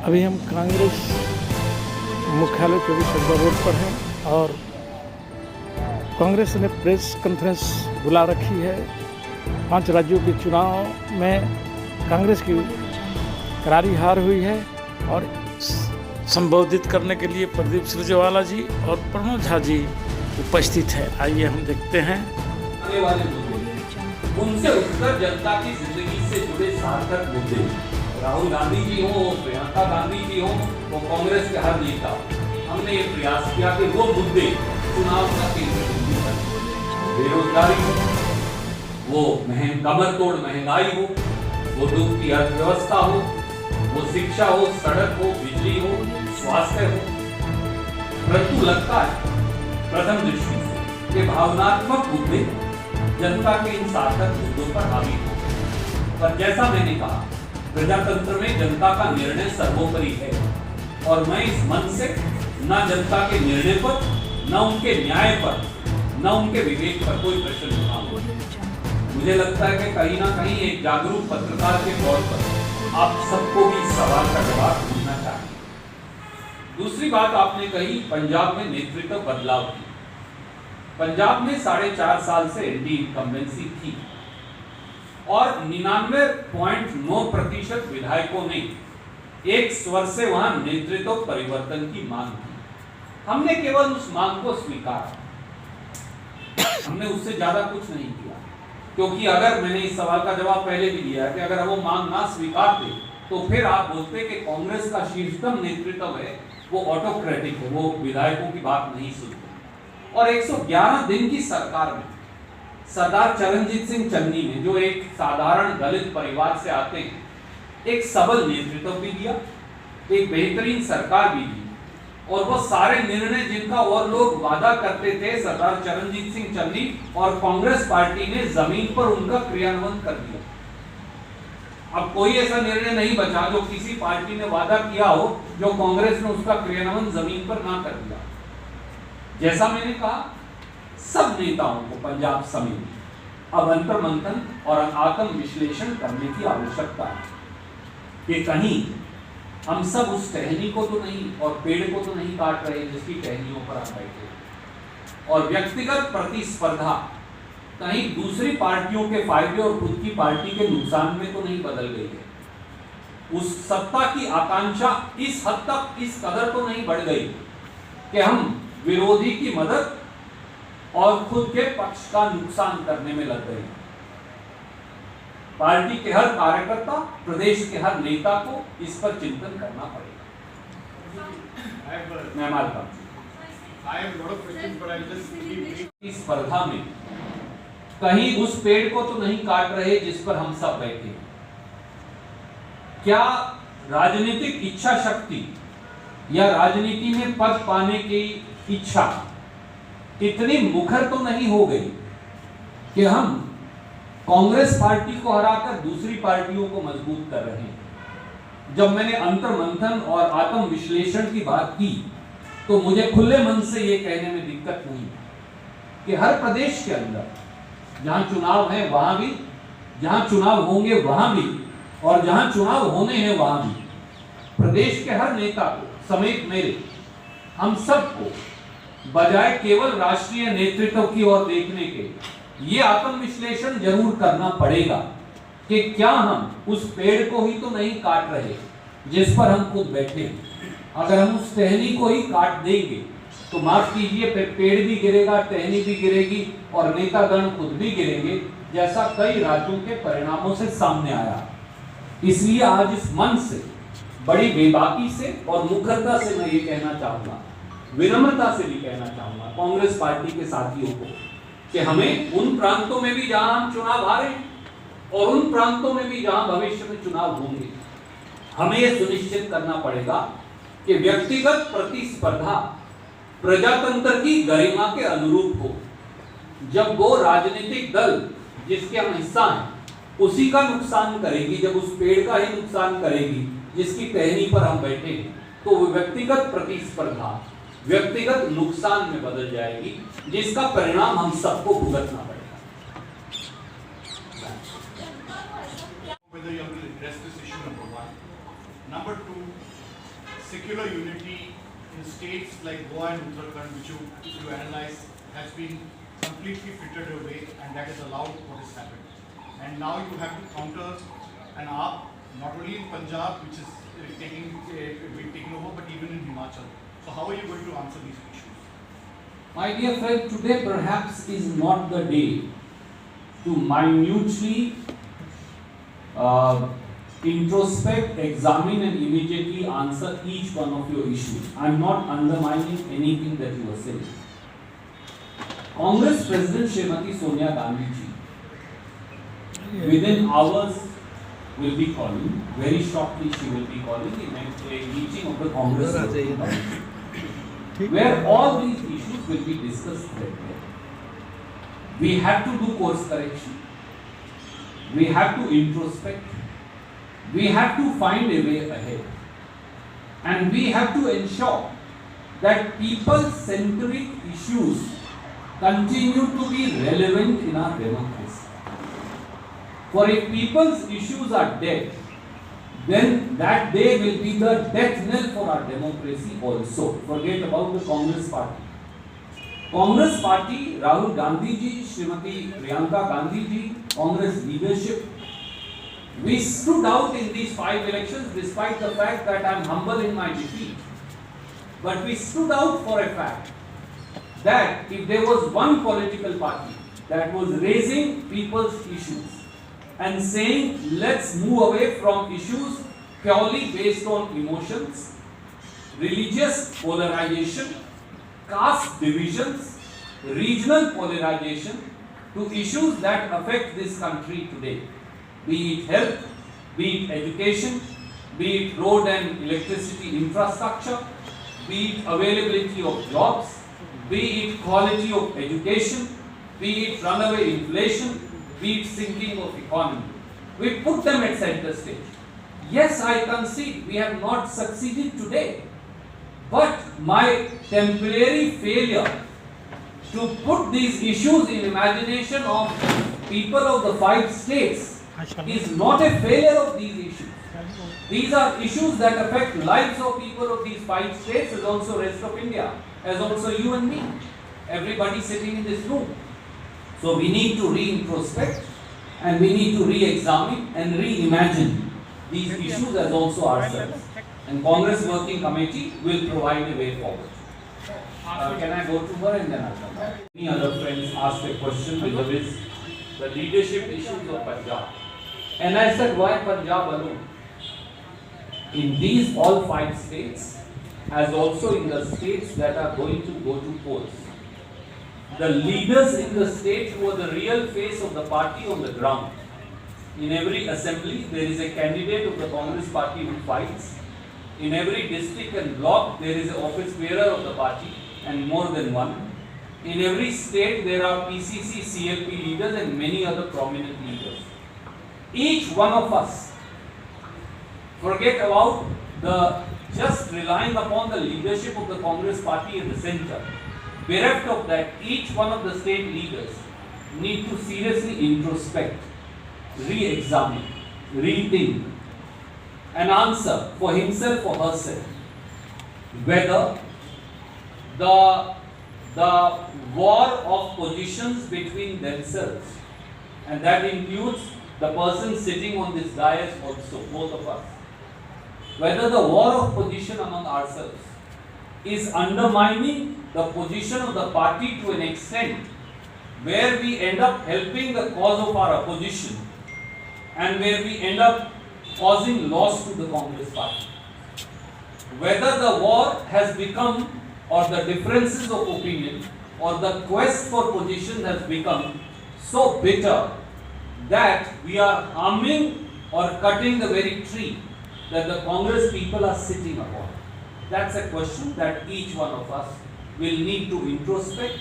अभी हम कांग्रेस मुख्यालय 24 अक्टूबर रोड पर हैं और कांग्रेस ने प्रेस कॉन्फ्रेंस बुला रखी है। 5 राज्यों के चुनाव में कांग्रेस की करारी हार हुई है और संबोधित करने के लिए प्रदीप सुरजेवाला जी और प्रमोद झा जी उपस्थित हैं। आइए हम देखते हैं। आने वाले मुद्दे उनसे उठकर जनता की जिंदगी से जुड़े सार्थक मुद्दे, राहुल गांधी जी हो, प्रियंका गांधी जी हो, वो कांग्रेस के हर नेता, हमने ये प्रयास किया कि वो मुद्दे चुनाव का केंद्र बिंदु बने। बेरोजगारी हो, वो कमर तोड़ महंगाई हो, वो डूबती अर्थव्यवस्था हो, वो शिक्षा हो, सड़क हो, बिजली हो, स्वास्थ्य हो। परंतु लगता है प्रथम दृष्टि से कि भावनात्मक मुद्दे जनता के इन सार्थक मुद्दों पर हावी हो। पर जैसा मैंने कहा, प्रजातंत्र में जनता का निर्णय सर्वोपरि है और मैं इस मन से न जनता के निर्णय पर, न उनके न्याय पर, न उनके विवेक पर कोई प्रश्न उठाऊंगा। मुझे लगता है कि कहीं ना कहीं एक जागरूक पत्रकार के तौर पर आप सबको भी इस सवाल का जवाब ढूंढना चाहिए। दूसरी बात आपने कही, पंजाब में नेतृत्व बदलाव की। पंजाब में 4.5 साल से एंटी इनकम्बेंसी थी और 99.9% विधायकों ने एक स्वर से वहां नेतृत्व परिवर्तन की मांग की। हमने केवल उस मांग को स्वीकारा, हमने उससे ज्यादा कुछ नहीं किया, क्योंकि अगर मैंने इस सवाल का जवाब पहले भी दिया है कि अगर वो मांग ना स्वीकारते तो फिर आप बोलते कि कांग्रेस का शीर्षतम नेतृत्व है वो ऑटोक्रेटिक है, वो विधायकों की बात नहीं सुनते। और 111 दिन की सरकार में सरदार चरणजीत सिंह चन्नी ने, जो एक साधारण दलित परिवार से आते हैं, एक सबल नेतृत्व भी दिया, एक बेहतरीन सरकार भी दी और वो सारे निर्णय जिनका और लोग वादा करते थे, सरदार चरणजीत सिंह चन्नी और कांग्रेस पार्टी ने जमीन पर उनका क्रियान्वयन कर दिया। अब कोई ऐसा निर्णय नहीं बचा जो किसी पार्टी ने वादा किया हो जो कांग्रेस ने उसका क्रियान्वयन जमीन पर ना कर दिया। जैसा मैंने कहा, सब नेताओं को पंजाब समेत अब अंतर मंथन और आत्म विश्लेषण करने की आवश्यकता है कि कहीं हम सब उस टहनी को तो नहीं और पेड़ को तो नहीं काट रहे जिसकी टहनियों पर हम बैठे, और व्यक्तिगत प्रतिस्पर्धा कहीं दूसरी पार्टियों के फायदे और खुद की पार्टी के नुकसान में तो नहीं बदल गई है। उस सत्ता की आकांक्षा इस हद तक, इस कदर तो नहीं बढ़ गई कि हम विरोधी की मदद और खुद के पक्ष का नुकसान करने में लग गए। पार्टी के हर कार्यकर्ता, प्रदेश के हर नेता को इस पर चिंतन करना पड़ेगा। मैं मानता हूं इस स्पर्धा में कहीं उस पेड़ को तो नहीं काट रहे जिस पर हम सब बैठे। क्या राजनीतिक इच्छा शक्ति या राजनीति में पद पाने की इच्छा इतनी मुखर तो नहीं हो गई कि हम कांग्रेस पार्टी को हराकर दूसरी पार्टियों को मजबूत कर रहे हैं। जब मैंने अंतर मंथन और आत्म विश्लेषण की बात की तो मुझे खुले मन से यह कहने में दिक्कत नहीं कि हर प्रदेश के अंदर जहां चुनाव है वहां भी, जहां चुनाव होंगे वहां भी, और जहां चुनाव होने हैं वहां भी, प्रदेश के हर नेता को समेत मेरे, हम सबको बजाय केवल राष्ट्रीय नेतृत्व की ओर देखने के ये आत्म विश्लेषण जरूर करना पड़ेगा कि क्या हम उस पेड़ को ही तो नहीं काट रहे जिस पर हम खुद बैठे। अगर हम उस टहनी को ही काट देंगे तो माफ कीजिए, पेड़ भी गिरेगा, टहनी भी गिरेगी और नेतागण खुद भी गिरेंगे, जैसा कई राज्यों के परिणामों से सामने आया। इसलिए आज इस मन से, बड़ी बेबाकी से और मुखरता से मैं ये कहना चाहूंगा, विनम्रता से भी कहना चाहूंगा कांग्रेस पार्टी के साथियों को कि हमें उन प्रांतों में भी जहां हम चुनाव हारे और उन प्रांतों में भी जहां भविष्य में चुनाव होंगे, हमें यह सुनिश्चित करना पड़ेगा कि व्यक्तिगत प्रतिस्पर्धा प्रजातंत्र की गरिमा के अनुरूप हो। जब वो राजनीतिक दल जिसके हम हिस्सा हैं उसी का नुकसान करेगी, जब उस पेड़ का ही नुकसान करेगी जिसकी टहनी पर हम बैठे हैं, तो वो व्यक्तिगत प्रतिस्पर्धा व्यक्तिगत नुकसान में बदल जाएगी, जिसका परिणाम हम सबको भुगतना पड़ेगा। Whether you will address this issue, number one. Number two, secular unity in states like Goa and Uttarakhand, which you analyze, has been completely frittered away, and that is allowed what has happened. And now you have to counter an AAP, not only in Punjab, which is taking over, but even in Himachal. So how are you going to answer these issues? My dear friend, today perhaps is not the day to minutely introspect, examine and immediately answer each one of your issues. I am not undermining anything that you are saying. Congress President Srimati Sonia Gandhi ji, within hours will be calling, very shortly she will be calling in a meeting of the Congress Working Committee, where all these issues will be discussed there. We have to do course correction. We have to introspect. We have to find a way ahead. And we have to ensure that people-centric issues continue to be relevant in our democracy. For if people's issues are dead, then that day will be the death knell for our democracy also. Forget about the Congress party. Congress party, Rahul Gandhi ji, Srimati Priyanka Gandhi ji, Congress leadership, we stood out in these 5 elections despite the fact that I am humble in my defeat. But we stood out for a fact that if there was one political party that was raising people's issues and saying let's move away from issues purely based on emotions, religious polarization, caste divisions, regional polarization, to issues that affect this country today, be it health, be it education, be it road and electricity infrastructure, be it availability of jobs, be it quality of education, be it runaway inflation, be it sinking of economy. We put them at center stage. Yes, I concede we have not succeeded today, but my temporary failure to put these issues in imagination of people of the 5 states is not a failure of these issues. These are issues that affect lives of people of these 5 states, as also rest of India, as also you and me, everybody sitting in this room. So we need to re-introspect and we need to re-examine and reimagine these issues as also ourselves. And Congress Working Committee will provide a way forward. Can I go to her and then I'll come back? Any other friends asked a question vis-a-vis the leadership issues of Punjab. And I said, why Punjab alone? In these all 5 states, as also in the states that are going to go to polls, the leaders in the states who are the real face of the party on the ground. In every assembly, there is a candidate of the Congress party who fights. In every district and block, there is an office bearer of the party, and more than one. In every state, there are PCC, CLP leaders and many other prominent leaders. Each one of us, forget about the just relying upon the leadership of the Congress party in the center. Bereft of that, each one of the state leaders need to seriously introspect, re-examine, rethink, and answer for himself or herself whether the war of positions between themselves, and that includes the person sitting on this dais also, both of us, whether the war of position among ourselves is undermining the position of the party to an extent where we end up helping the cause of our opposition and where we end up causing loss to the Congress party. Whether the war has become, or the differences of opinion, or the quest for position has become so bitter that we are harming or cutting the very tree that the Congress people are sitting upon. That's a question that each one of us will need to introspect,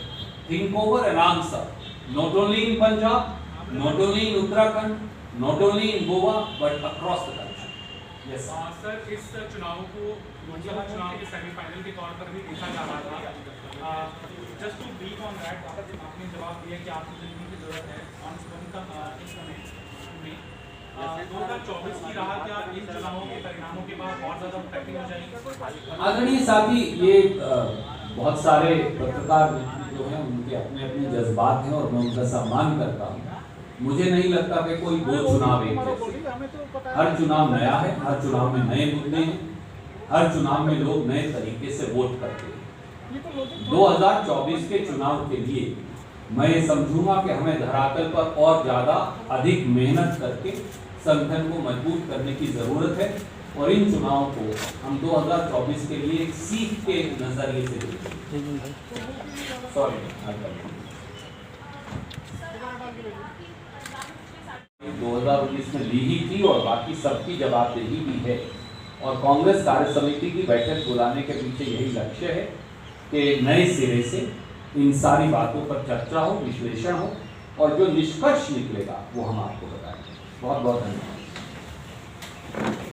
think over and answer. Not only in Punjab, not only in Uttarakhand, not only in Goa, but across the country. Yes. Sir इस चुनाव को लोकसभा चुनाव के semifinal के तौर पर भी देखा जा रहा था. Just to brief on that, आपने जवाब दिया कि आपको जितनी की जरूरत है ऑन इस समय में. 2024 की राह क्या इन चुनावों के परिणामों के बाद और ज्यादा मुतक्किल हो जाएगी? आदरणीय साथी, ये बहुत सारे पत्रकार जो हैं उनके अपने अपने जज्बात हैं और मैं उनका सम्मान करता हूँ। मुझे नहीं लगता कि कोई दो चुनाव एक जैसे। हर चुनाव नया है, हर चुनाव में नए मुद्दे हैं, हर चुनाव में लोग नए तरीके से वोट करते हैं। 2024 के चुनाव के लिए मैं समझूंगा कि हमें धरातल पर और ज्यादा अधिक मेहनत करके संगठन को मजबूत करने की जरूरत है और इन चुनावों को हम 2024 के लिए एक सीख के नजरिए से देखें। सॉरी, 2019 में ली ही थी और बाकी सबकी जवाबदेही भी है और कांग्रेस कार्य समिति की बैठक बुलाने के पीछे यही लक्ष्य है कि नए सिरे से इन सारी बातों पर चर्चा हो, विश्लेषण हो और जो निष्कर्ष निकलेगा वो हम आपको बताएंगे। बहुत बहुत धन्यवाद।